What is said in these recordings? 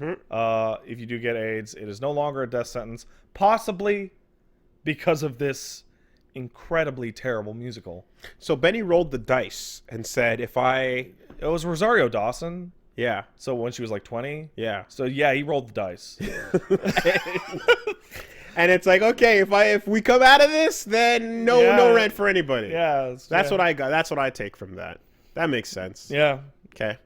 If you do get AIDS, it is no longer a death sentence, possibly because of this incredibly terrible musical. So Benny rolled the dice and said, if I... It was Rosario Dawson. Yeah. So when she was like 20. Yeah. So yeah, he rolled the dice. And it's like, okay, if we come out of this, then no rent for anybody. Yeah. That's what I got. That's what I take from that. That makes sense. Yeah. Okay.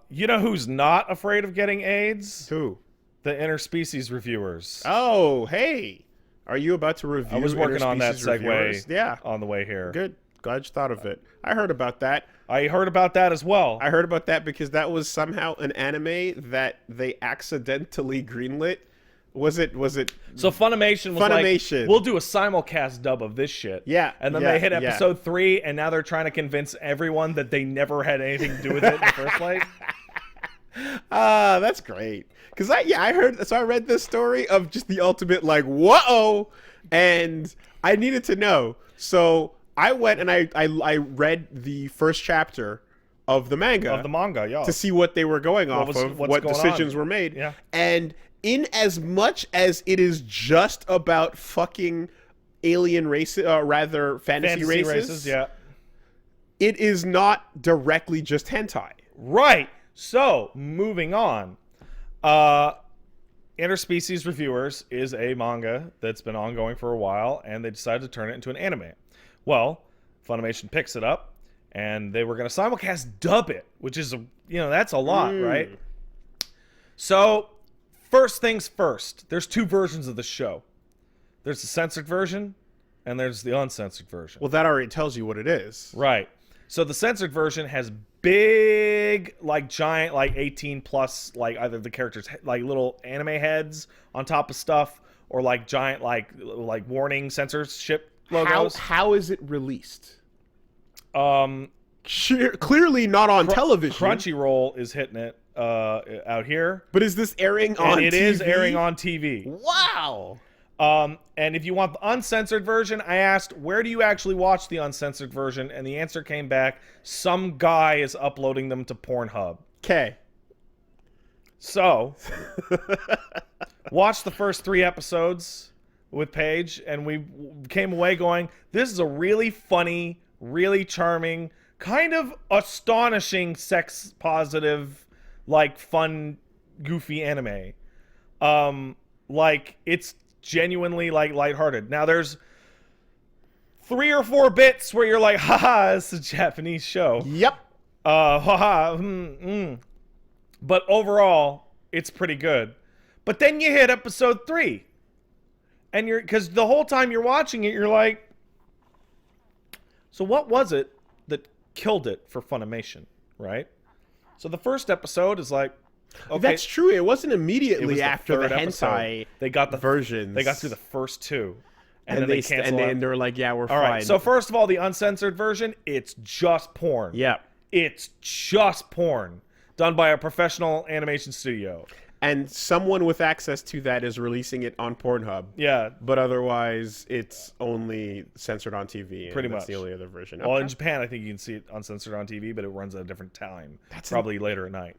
You know who's not afraid of getting AIDS? Who? The interspecies reviewers. Oh, hey. Are you about to review? I was working on that interspecies segue. reviewers? Yeah. On the way here. Good. Glad you thought of it. I heard about that. I heard about that as well. I heard about that because that was somehow an anime that they accidentally greenlit. Was it? So Funimation was Funimation. like, we'll do a simulcast dub of this shit. Yeah. And then they hit episode 3, and now they're trying to convince everyone that they never had anything to do with it in the first place. That's great. Because I heard, so I read this story of just the ultimate, like, whoa, and I needed to know. So I went and I read the first chapter of the manga. Yeah. To see what they were going off of, what decisions were made. Yeah. And in as much as it is just about fucking alien races, rather fantasy races, yeah. It is not directly just hentai. Right. So, moving on. Interspecies Reviewers is a manga that's been ongoing for a while, and they decided to turn it into an anime. Well, Funimation picks it up, and they were going to simulcast dub it, which is, that's a lot, right? So, first things first, there's 2 versions of the show. There's the censored version, and there's the uncensored version. Well, that already tells you what it is. Right. So the censored version has big, like, giant, like, 18 plus, like, either the characters, like, little anime heads on top of stuff, or, like, giant, like warning censorship logos. How is it released? Clearly not on television. Crunchyroll is hitting it out here. But is this airing on TV? It is airing on TV. Wow. And if you want the uncensored version, I asked, where do you actually watch the uncensored version? And the answer came back, some guy is uploading them to Pornhub. Okay. So, watch the first 3 episodes with Paige, and we came away going, this is a really funny, really charming, kind of astonishing, sex-positive, like, fun, goofy anime. Like, it's genuinely, like, lighthearted. Now, there's 3 or 4 bits where you're like, haha, it's a Japanese show. Yep. Haha, But overall, it's pretty good. But then you hit episode 3. And because the whole time you're watching it, you're like, so what was it that killed it for Funimation, right? So the first episode is like, okay, that's true. It wasn't immediately after the episode. hentai They got the versions. They got through the first 2. And then they canceled and they were like, yeah, we're all fine. right, so first of all, the uncensored version, it's just porn. Yeah. It's just porn done by a professional animation studio. And someone with access to that is releasing it on Pornhub. Yeah. But otherwise, it's only censored on TV. Pretty That's much. the only other version. Well, Okay. in Japan, I think you can see it uncensored on TV, but it runs at a different time. That's probably later at night.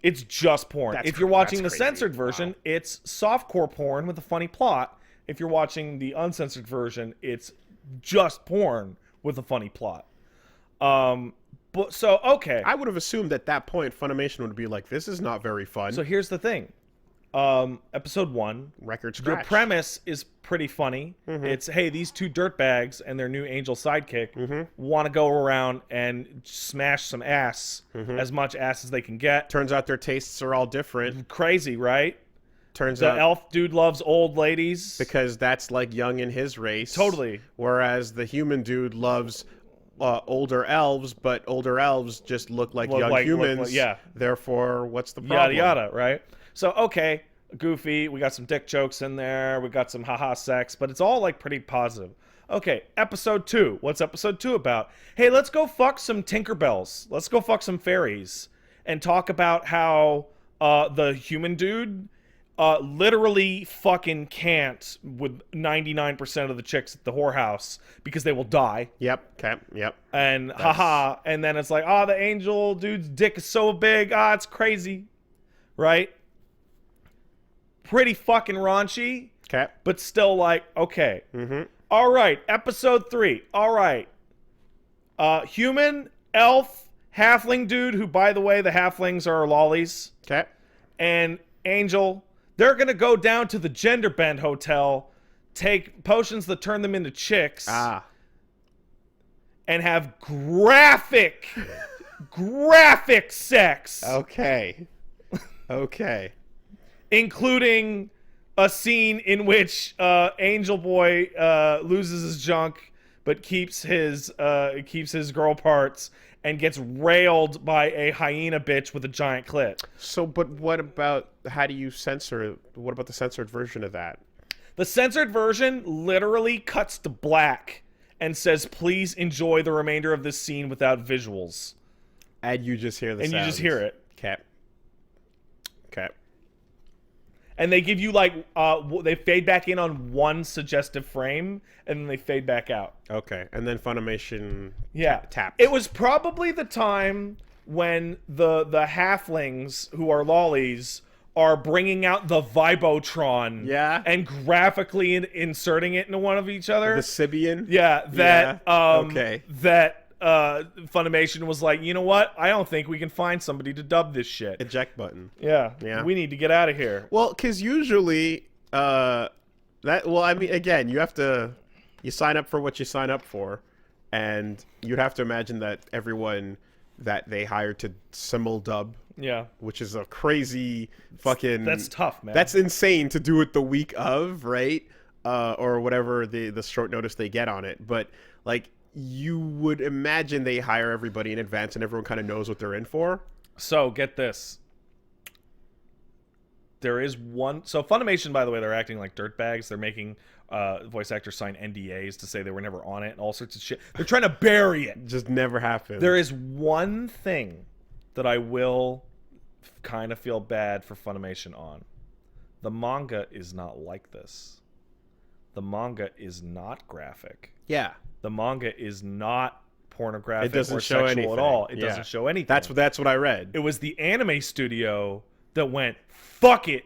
It's just porn. That's If you're crazy. watching That's the crazy. censored version, Wow. it's softcore porn with a funny plot. If you're watching the uncensored version, it's just porn with a funny plot. But so okay. I would have assumed at that point Funimation would be like, this is not very fun. So here's the thing. Episode 1, Record the scratch. premise is pretty funny. It's, hey, these 2 dirtbags and their new angel sidekick want to go around and smash some ass, as much ass as they can get. Turns out their tastes are all different. Crazy, right? Turns The out elf dude loves old ladies. because that's like young in his race. Totally. Whereas the human dude loves older elves, but older elves just look like young look humans. yeah. Therefore, what's the problem? Yada yada, right? So okay, goofy. We got some dick jokes in there. We got some haha sex, but it's all like pretty positive. Okay, episode 2. What's episode 2 about? Hey, let's go fuck some Tinkerbells. Let's go fuck some fairies and talk about how the human dude literally fucking can't with 99% of the chicks at the whorehouse because they will die. Yep. Okay. Yep. And haha, and then it's like, oh, the angel dude's dick is so big, it's crazy, right? Pretty fucking raunchy, Okay. but still like, okay. Mm-hmm. All right, episode 3. All right. Human, elf, halfling dude, who, by the way, the halflings are lollies, Okay. and angel. They're going to go down to the Gender Bend Hotel, take potions that turn them into chicks, and have graphic sex. Okay. Okay. Including a scene in which Angel Boy loses his junk but keeps his girl parts and gets railed by a hyena bitch with a giant clit. So, but what about, how do you censor, what about the censored version of that? The censored version literally cuts to black and says, please enjoy the remainder of this scene without visuals. And you just hear the sounds. And you just hear it. Okay. Okay. And they give you, like, they fade back in on one suggestive frame, and then they fade back out. Okay. And then Funimation taps. It was probably the time when the halflings, who are lollies, are bringing out the Vibotron. Yeah. And graphically inserting it into one of each other. The Sibian? Yeah. Okay. That Funimation was like, you know what? I don't think we can find somebody to dub this shit. Eject button. Yeah. We need to get out of here. Well, because usually, I mean, again, you sign up for what you sign up for, and you'd have to imagine that everyone that they hire to simul-dub, which is a crazy fucking... That's tough, man. That's insane to do it the week of, right? Or whatever the short notice they get on it. But, like, you would imagine they hire everybody in advance and everyone kind of knows what they're in for. So, get this. There is one... So, Funimation, by the way, they're acting like dirtbags. They're making voice actors sign NDAs to say they were never on it and all sorts of shit. They're trying to bury it. Just never happened. There is one thing that I will kind of feel bad for Funimation on. The manga is not like this. The manga is not graphic. Yeah. The manga is not pornographic or sexual anything at all. It doesn't show anything. That's what I read. It was the anime studio that went, fuck it.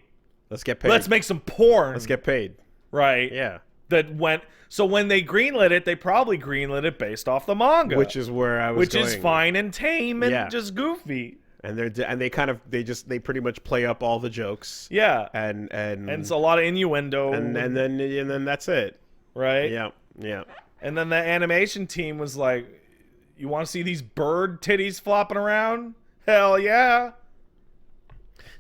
Let's get paid. Let's make some porn. Let's get paid. Right. Yeah. That went... So when they greenlit it, they probably greenlit it based off the manga. Which is where I was Which going. is fine and tame and just goofy. And they pretty much play up all the jokes. Yeah. And it's a lot of innuendo. And then that's it. Right? Yeah. Yeah. And then the animation team was like, you want to see these bird titties flopping around? Hell yeah.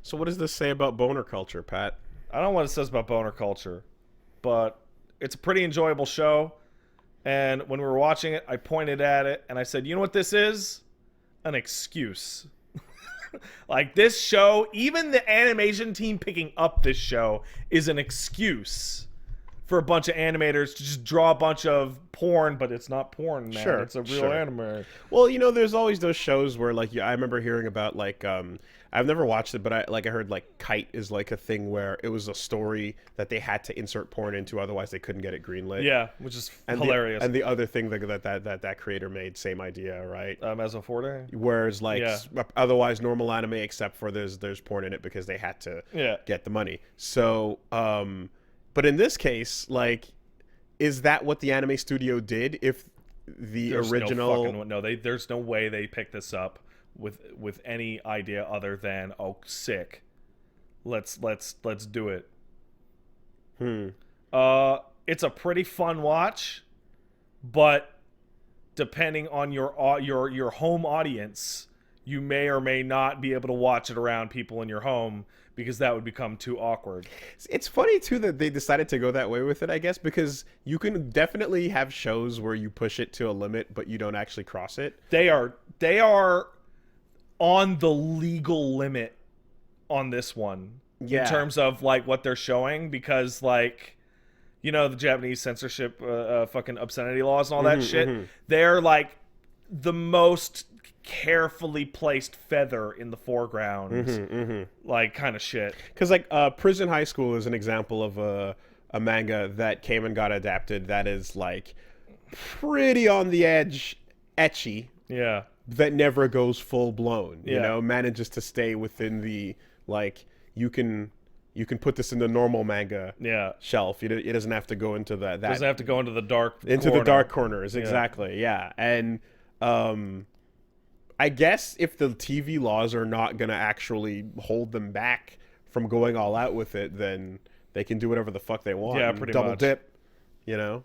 So what does this say about boner culture, Pat? I don't know what it says about boner culture, but it's a pretty enjoyable show. And when we were watching it, I pointed at it and I said, you know what this is? An excuse. Like, this show, even the animation team picking up this show is an excuse for a bunch of animators to just draw a bunch of porn, but it's not porn, man. Sure, It's a real anime. Well, you know, there's always those shows where, like, I remember hearing about, like, I've never watched it, but I heard, like, Kite is, like, a thing where it was a story that they had to insert porn into, otherwise they couldn't get it greenlit. Yeah, which is hilarious. And the other thing that creator made, same idea, right? Mezzo Forte? Whereas, like, otherwise normal anime, except for there's porn in it because they had to get the money. So, but in this case, like, is that what the anime studio did? If there's there's no way they picked this up with any idea other than, oh, sick, let's do it. It's a pretty fun watch, but depending on your home audience, you may or may not be able to watch it around people in your home, because that would become too awkward. It's funny, too, that they decided to go that way with it, I guess, because you can definitely have shows where you push it to a limit, but you don't actually cross it. They are on the legal limit on this one. In terms of, like, what they're showing, because, like, you know, the Japanese censorship, fucking obscenity laws and all that shit, they're, like, the most carefully placed feather in the foreground, like kind of shit. Because like Prison High School is an example of a manga that came and got adapted that is like pretty on the edge, etchy. Yeah. That never goes full blown. You Yeah. know, manages to stay within the like you can put this in the normal manga Yeah. shelf. It doesn't have to go into that. Doesn't have to go into the dark the dark corners. Exactly. Yeah. And I guess if the TV laws are not going to actually hold them back from going all out with it, then they can do whatever the fuck they want. Yeah, and pretty double much. dip, you know.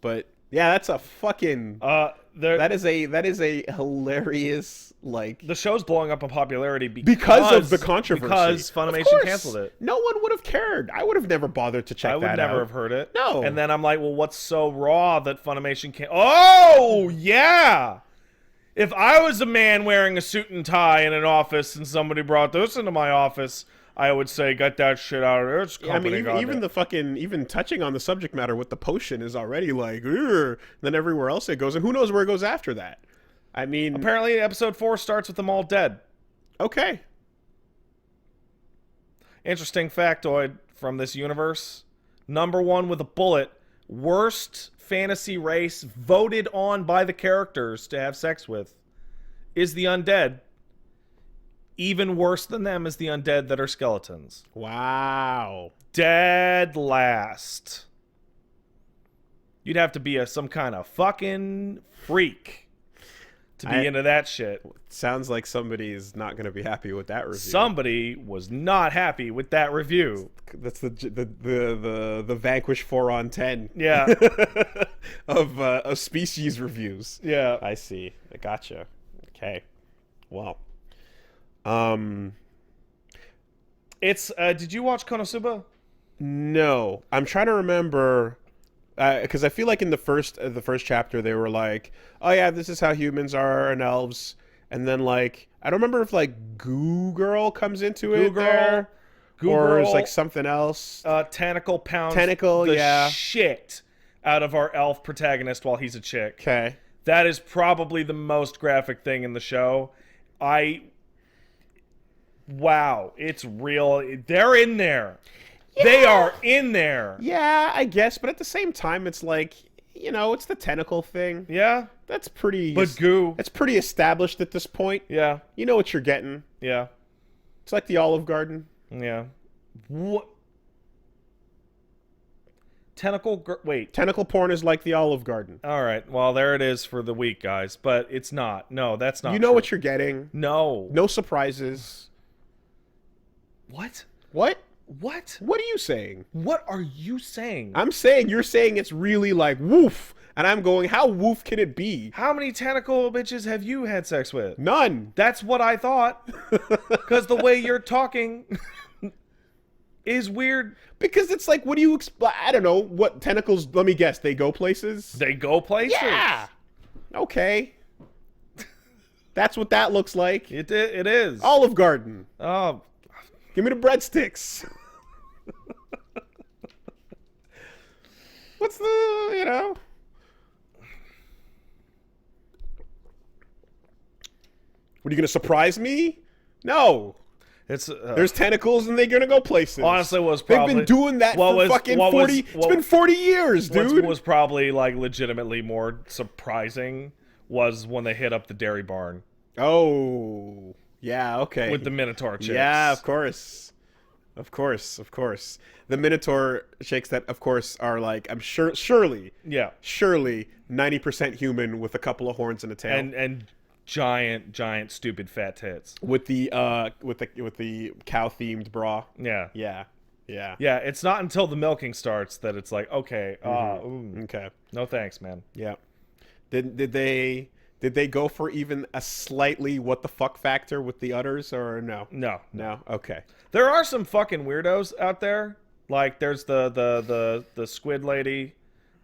But yeah, that's a fucking that is a hilarious like the show's blowing up in popularity because of the controversy. Because Of Funimation course. canceled it. No one would have cared. I would have never bothered to check I that would never out. have heard it. No. And then I'm like, well, what's so raw that Funimation can't? Oh yeah. If I was a man wearing a suit and tie in an office and somebody brought this into my office, I would say, get that shit out of there. It's I mean, company. even touching on the subject matter with the potion is already like, ugh. Then everywhere else it goes, and who knows where it goes after that. I mean, Apparently, episode 4 starts with them all dead. okay. Interesting factoid from this universe. Number 1 with a bullet. Worst fantasy race voted on by the characters to have sex with is the undead. Even worse than them is the undead that are skeletons. Wow. Dead last. You'd have to be some kind of fucking freak to be into that shit. Sounds like somebody's not going to be happy with that review. Somebody was not happy with that review. That's the Vanquish 4 on 10. Yeah. of species reviews. Yeah. I see. I gotcha. Okay. Well. It's did you watch Konosuba? No. I'm trying to remember because I feel like in the first chapter they were like, oh yeah, this is how humans are and elves, and then like I don't remember if like Goo Girl comes into it there, or is like something else. Tentacle pounds Tentacle, the yeah. shit out of our elf protagonist while he's a chick. Okay. That is probably the most graphic thing in the show. Wow, it's real. They're in there. Yeah. They are in there. Yeah, I guess, but at the same time, it's like, you know, it's the tentacle thing. Yeah. That's pretty. But goo. It's pretty established at this point. Yeah. You know what you're getting. Yeah. It's like the Olive Garden. Yeah. What? Wait. Tentacle porn is like the Olive Garden. All right. Well, there it is for the week, guys. But it's not. No, that's not. You know true. what you're getting. No. No surprises. What? What? What? What are you saying? What are you saying? I'm saying you're saying it's really like woof, and I'm going, how woof can it be? How many tentacle bitches have you had sex with? None. That's what I thought. Because the way you're talking is weird. Because it's like, what do you I don't know. What tentacles, let me guess, they go places? They go places. Yeah. Okay. That's what that looks like. It is. Olive Garden. Oh. Give me the breadsticks. What's the, you know? What, are you going to surprise me? No. It's There's tentacles and they're going to go places. honestly was probably They've been doing that for fucking 40. It's been 40 years, dude. What was probably like legitimately more surprising was when they hit up the dairy barn Oh. Yeah, okay. with the Minotaur chicks. Yeah, of course. Of course, of course. The Minotaur chicks that, of course, are like, I'm sure, surely, Yeah. 90% human with a couple of horns and a tail. And giant stupid fat tits. With the cow themed bra. Yeah. Yeah. Yeah. Yeah, it's not until the milking starts that it's like, okay, Okay. no thanks, man. Yeah. Did they go for even a slightly what the fuck factor with the udders or no? No. No. Okay. There are some fucking weirdos out there. Like there's the squid lady.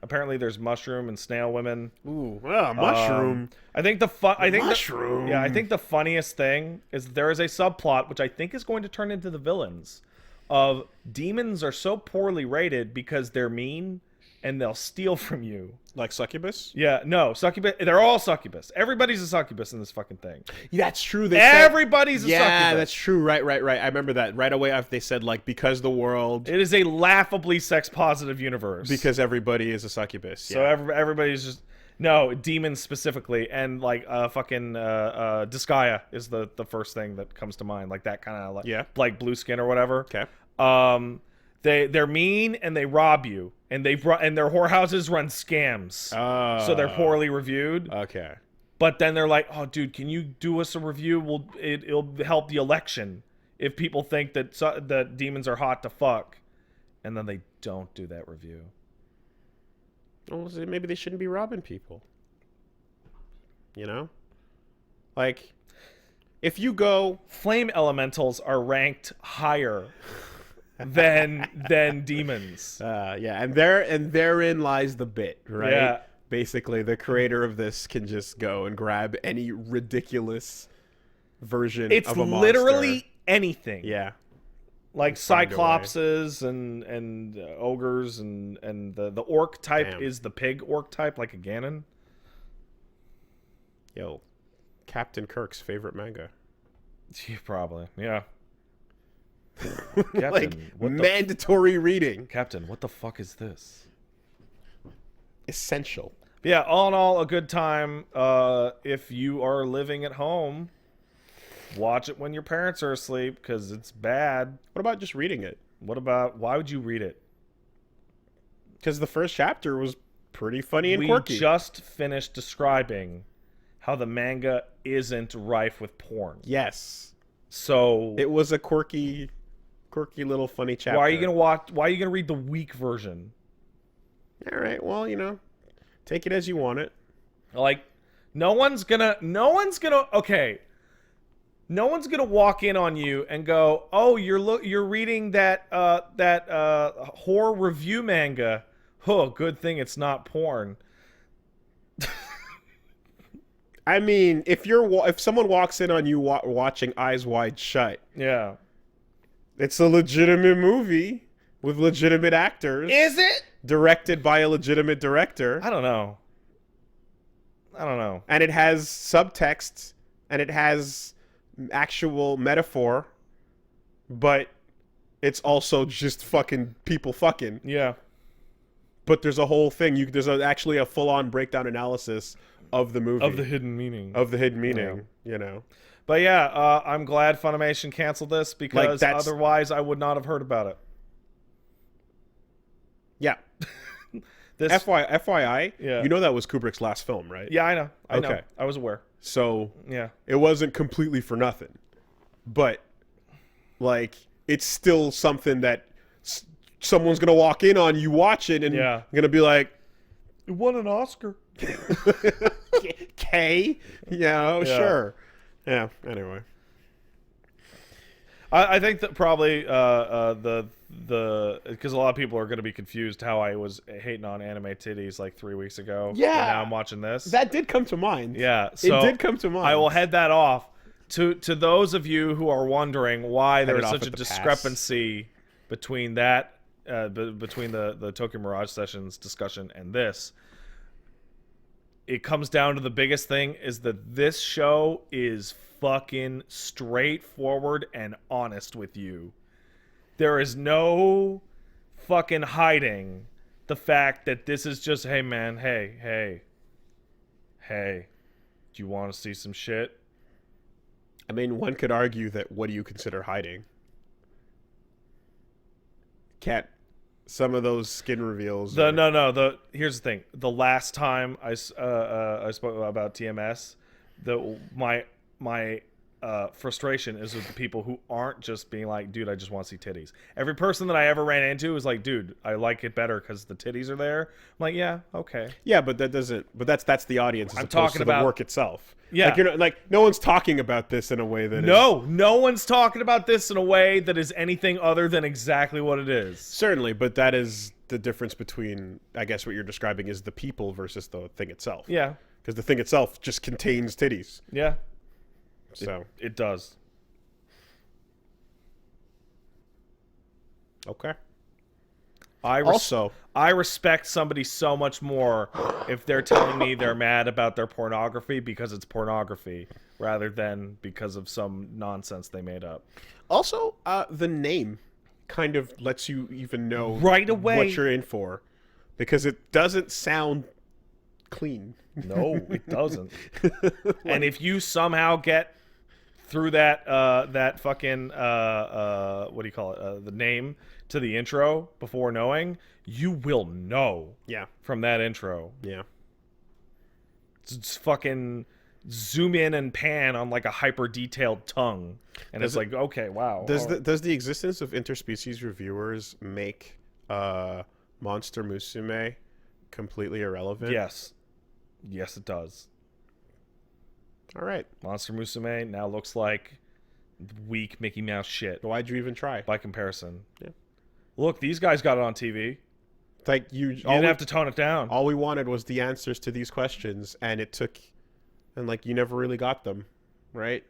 Apparently there's mushroom and snail women. Ooh, mushroom. I think Mushroom. I think the funniest thing is there is a subplot which I think is going to turn into the villains of demons are so poorly rated because they're mean and they'll steal from you. Like Succubus? Yeah, no, succubus. They're all succubus. Everybody's a succubus in this fucking thing. That's true. Everybody's a yeah, succubus. that's true. Right. I remember that. Right away after they said, like, because the world... It is a laughably sex-positive universe. Because everybody is a succubus. So everybody's just... No, demons specifically. And, like, fucking Disgaea is the first thing that comes to mind. Like, that kind of, like blue skin or whatever. Okay. They're mean and they rob you. And their whorehouses run scams. So they're poorly reviewed. Okay. But then they're like, oh, dude, can you do us a review? It'll help the election if people think that demons are hot to fuck. And then they don't do that review. Well, maybe they shouldn't be robbing people. You know? Like, if you go... Flame elementals are ranked higher than demons. Yeah, and therein lies the bit, right? Yeah. Basically, the creator of this can just go and grab any ridiculous version of a monster. It's literally anything. Yeah. Like cyclopses and ogres and the orc type is the pig orc type, like a Ganon. Yo, Captain Kirk's favorite manga. Probably, yeah. Captain, like mandatory reading. Captain, what the fuck is this? Essential. Yeah, all in all, a good time. If you are living at home, watch it when your parents are asleep because it's bad. What about just reading it? Why would you read it? Because the first chapter was pretty funny and quirky. We just finished describing how the manga isn't rife with porn. Yes. So it was a quirky little funny chapter. Why are you gonna read the weak version? All right, well, take it as you want it. Like, no one's gonna walk in on you and go, "Oh, you're reading that horror review manga. Oh, good thing it's not porn." I mean, if someone walks in on you watching Eyes Wide Shut, yeah, it's a legitimate movie with legitimate actors. Is it? Directed by a legitimate director. I don't know. And it has subtext, and it has actual metaphor, but it's also just fucking people fucking. Yeah. But there's a whole thing. There's actually a full-on breakdown analysis of the movie. Of the hidden meaning. Yeah. But yeah, I'm glad Funimation canceled this because otherwise I would not have heard about it. Yeah. FYI, yeah. You know that was Kubrick's last film, right? Yeah, I know. I know. Okay. I was aware. So, yeah. It wasn't completely for nothing. But, like, it's still something that someone's going to walk in on you watching and going to be like, it won an Oscar. K? Sure. Yeah, anyway. I think that probably because a lot of people are going to be confused how I was hating on anime titties like 3 weeks ago. Yeah. And now I'm watching this. That did come to mind. Yeah. So it did come to mind. I will head that off. To those of you who are wondering why there's such a discrepancy between that between the Tokyo Mirage Sessions discussion and this, it comes down to the biggest thing is that this show is fucking straightforward and honest with you. There is no fucking hiding the fact that this is just, hey man, hey, do you want to see some shit? I mean, one could argue that what do you consider hiding? Some of those skin reveals. Here's the thing. The last time I spoke about TMS, my frustration is with the people who aren't just being like, dude, I just want to see titties. Every person that I ever ran into is like, dude, I like it better because the titties are there. I'm like, yeah, okay. Yeah, but that doesn't. But that's the audience. As I'm opposed talking to about the work itself. Yeah, no one's talking about this in a way that no one's talking about this in a way that is anything other than exactly what it is. Certainly, but that is the difference between, I guess, what you're describing is the people versus the thing itself. Yeah, because the thing itself just contains titties. Yeah. So it does. Okay. Also, I respect somebody so much more if they're telling me they're mad about their pornography because it's pornography rather than because of some nonsense they made up. Also, the name kind of lets you even know Right away what you're in for, because it doesn't sound clean. No, it doesn't. And if you somehow get through that fucking what do you call it? The name to the intro before knowing, you will know. Yeah. From that intro. Yeah. It's fucking zoom in and pan on like a hyper detailed tongue, and it's like, okay, wow. Does the existence of interspecies reviewers make Monster Musume completely irrelevant? Yes, it does. All right. Monster Musume now looks like weak Mickey Mouse shit. Why'd you even try? By comparison. Yeah. Look, these guys got it on TV. Like You didn't have to tone it down. All we wanted was the answers to these questions, and like you never really got them, right?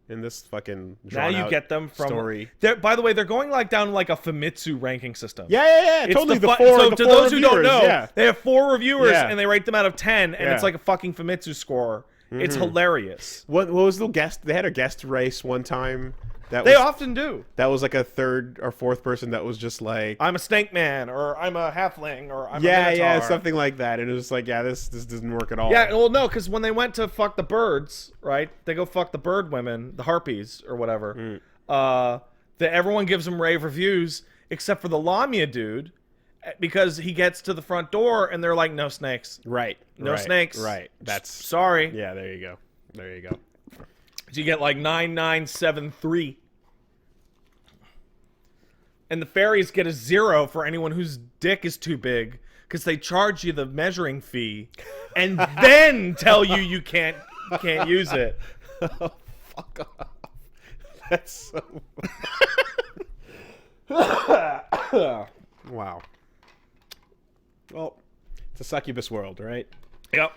In this fucking Now you get them from story. By the way, they're going like down like a Famitsu ranking system. Yeah. Totally. So to those who don't know, yeah. they have 4 reviewers Yeah. and they rate them out of 10, and Yeah. it's like a fucking Famitsu score. It's hilarious. What was the guest? They had a guest race one time. They often do. That was like a 3rd or 4th person that was just like, I'm a snake man, or I'm a halfling, or I'm a yeah, minotaur. something like that. And it was like, yeah, this doesn't work at all. Yeah, well, no, because when they went to fuck the birds, right? They go fuck the bird women, the harpies or whatever. Everyone gives them rave reviews except for the Lamia dude, because he gets to the front door and they're like, no snakes, Right. no snakes. Right. That's Sorry. Yeah. There you go. So you get like 9973. And the fairies get a 0 for anyone whose dick is too big, because they charge you the measuring fee and then tell you can't use it. Oh, fuck off. That's so... Wow. Well, it's a succubus world, right? Yep.